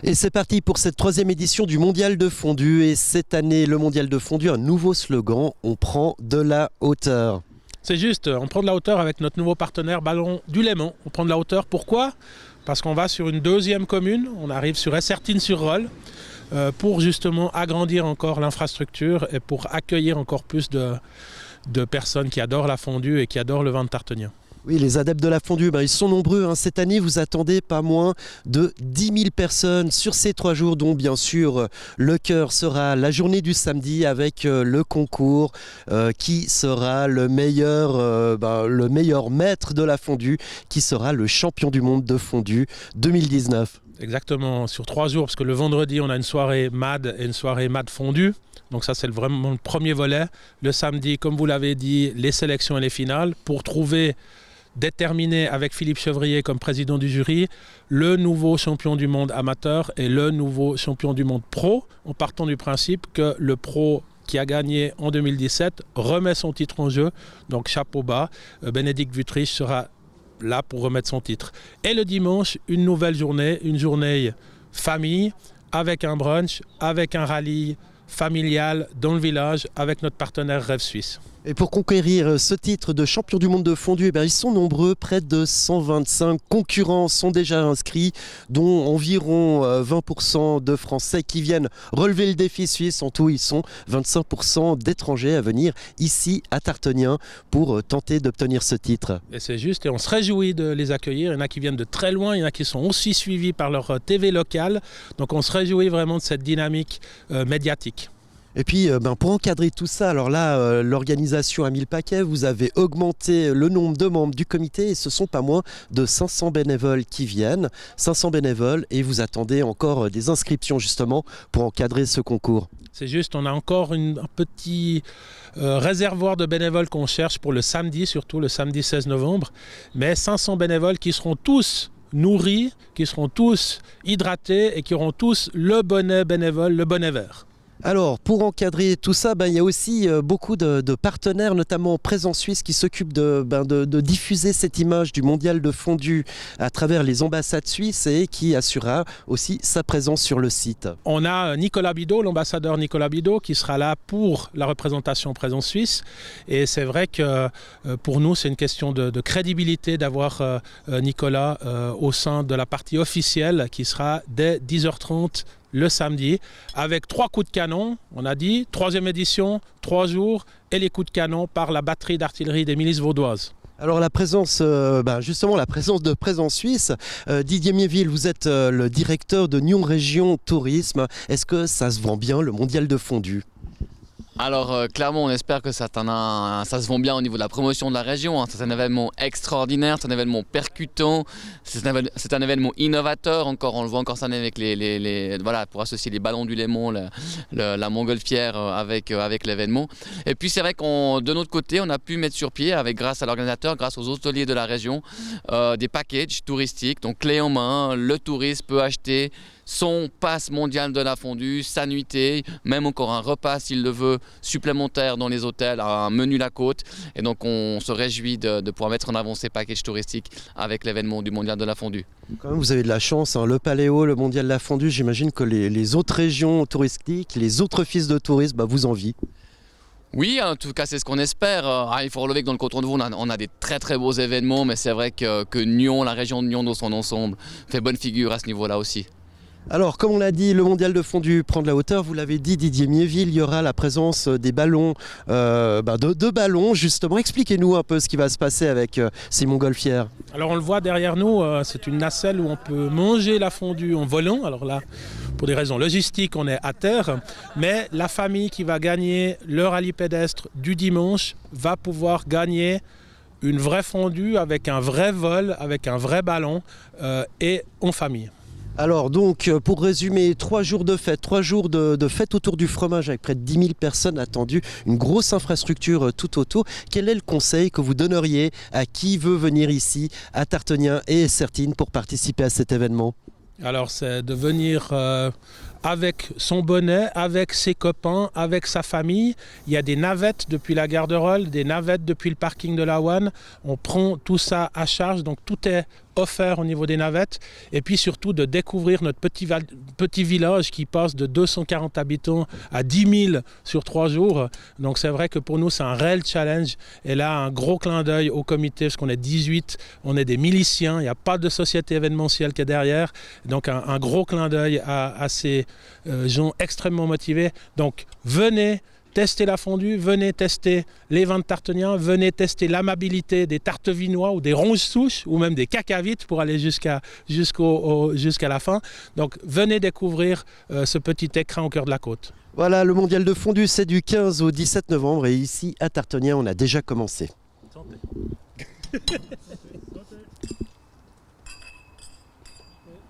Et c'est parti pour cette troisième édition du Mondial de Fondue. Et cette année, le Mondial de Fondue, un nouveau slogan, on prend de la hauteur. C'est juste, on prend de la hauteur avec notre nouveau partenaire Ballon du Léman. On prend de la hauteur, pourquoi? Parce qu'on va sur une deuxième commune, on arrive sur Essertines-sur-Rolle, pour justement agrandir encore l'infrastructure et pour accueillir encore plus de personnes qui adorent la fondue et qui adorent le vin de Tartenien. Oui, les adeptes de la fondue, ils sont nombreux. Cette année, vous attendez pas moins de 10 000 personnes sur ces 3 jours, dont bien sûr le cœur sera la journée du samedi avec le concours qui sera le meilleur maître de la fondue, qui sera le champion du monde de fondue 2019. Exactement, sur 3 jours, parce que le vendredi, on a une soirée MAD et une soirée MAD fondue. Donc ça, c'est vraiment le premier volet. Le samedi, comme vous l'avez dit, les sélections et les finales pour déterminer avec Philippe Chevrier comme président du jury le nouveau champion du monde amateur et le nouveau champion du monde pro, en partant du principe que le pro qui a gagné en 2017 remet son titre en jeu. Donc chapeau bas, Bénédicte Vutriche sera là pour remettre son titre. Et le dimanche, une nouvelle journée, une journée famille, avec un brunch, avec un rallye familial dans le village, avec notre partenaire Rêve Suisse. Et pour conquérir ce titre de champion du monde de fondue, ils sont nombreux, près de 125 concurrents sont déjà inscrits, dont environ 20% de Français qui viennent relever le défi suisse. En tout, ils sont 25% d'étrangers à venir ici à Tartenien pour tenter d'obtenir ce titre. Et c'est juste, et on se réjouit de les accueillir. Il y en a qui viennent de très loin, il y en a qui sont aussi suivis par leur TV locale. Donc on se réjouit vraiment de cette dynamique médiatique. Et puis pour encadrer tout ça, alors là, l'organisation a mis le paquet, vous avez augmenté le nombre de membres du comité et ce sont pas moins de 500 bénévoles qui viennent, 500 bénévoles, et vous attendez encore des inscriptions justement pour encadrer ce concours. C'est juste, on a encore un petit réservoir de bénévoles qu'on cherche pour le samedi, surtout le samedi 16 novembre, mais 500 bénévoles qui seront tous nourris, qui seront tous hydratés et qui auront tous le bonnet bénévole, le bonnet vert. Alors, pour encadrer tout ça, il y a aussi beaucoup de partenaires, notamment Présence Suisse, qui s'occupent de diffuser cette image du mondial de fondue à travers les ambassades suisses et qui assurera aussi sa présence sur le site. On a Nicolas Bidot, l'ambassadeur Nicolas Bidot, qui sera là pour la représentation Présence Suisse. Et c'est vrai que pour nous, c'est une question de crédibilité d'avoir Nicolas au sein de la partie officielle qui sera dès 10h30 le samedi, avec 3 coups de canon, on a dit, 3e édition, 3 jours, et les coups de canon par la batterie d'artillerie des milices vaudoises. Alors la présence, justement la présence de Présence Suisse, Didier Miéville, vous êtes le directeur de Nyon Région Tourisme. Est-ce que ça se vend bien le mondial de fondue ? Alors clairement on espère que ça se vend bien au niveau de la promotion de la région. C'est un événement extraordinaire, c'est un événement percutant, c'est un événement innovateur. On le voit encore cette année avec pour associer les ballons du Léman, la montgolfière avec l'événement. Et puis c'est vrai de notre côté on a pu mettre sur pied, grâce à l'organisateur, grâce aux hôteliers de la région, des packages touristiques, donc clé en main, le touriste peut acheter son passe mondial de la fondue, sa nuitée, même encore un repas s'il le veut supplémentaire dans les hôtels, un menu la côte. Et donc on se réjouit de pouvoir mettre en avant ces packages touristiques avec l'événement du mondial de la fondue. Quand même, vous avez de la chance, le Paléo, le mondial de la fondue, j'imagine que les autres régions touristiques, les autres offices de tourisme vous envient. Oui, en tout cas c'est ce qu'on espère. Il faut relever que dans le canton de Vaud on a des très très beaux événements, mais c'est vrai que Nyon, la région de Nyon dans son ensemble, fait bonne figure à ce niveau-là aussi. Alors, comme on l'a dit, le mondial de fondue prend de la hauteur. Vous l'avez dit, Didier Miéville, il y aura la présence des ballons, de ballons justement. Expliquez-nous un peu ce qui va se passer avec ces montgolfières. Alors, on le voit derrière nous, c'est une nacelle où on peut manger la fondue en volant. Alors là, pour des raisons logistiques, on est à terre. Mais la famille qui va gagner le rallye pédestre du dimanche va pouvoir gagner une vraie fondue avec un vrai vol, avec un vrai ballon et en famille. Alors donc, pour résumer, 3 jours de fête, 3 jours de fête autour du fromage avec près de 10 000 personnes attendues, une grosse infrastructure tout autour. Quel est le conseil que vous donneriez à qui veut venir ici à Tartenien et Essertines pour participer à cet événement ? Alors c'est de venir avec son bonnet, avec ses copains, avec sa famille. Il y a des navettes depuis la gare de Rolle, des navettes depuis le parking de la Ouane. On prend tout ça à charge, donc tout est offert au niveau des navettes, et puis surtout de découvrir notre petit village qui passe de 240 habitants à 10 000 sur 3 jours. Donc c'est vrai que pour nous c'est un réel challenge, et là un gros clin d'œil au comité parce qu'on est 18, on est des miliciens, il n'y a pas de société événementielle qui est derrière, donc un gros clin d'œil à ces gens extrêmement motivés. Donc venez tester la fondue, venez tester les vins de Tartenian, venez tester l'amabilité des tartevinois ou des ronges-souches ou même des cacavites pour aller jusqu'à la fin. Donc venez découvrir ce petit écrin au cœur de la côte. Voilà, le mondial de fondue, c'est du 15 au 17 novembre et ici à Tartenian, on a déjà commencé. Santé.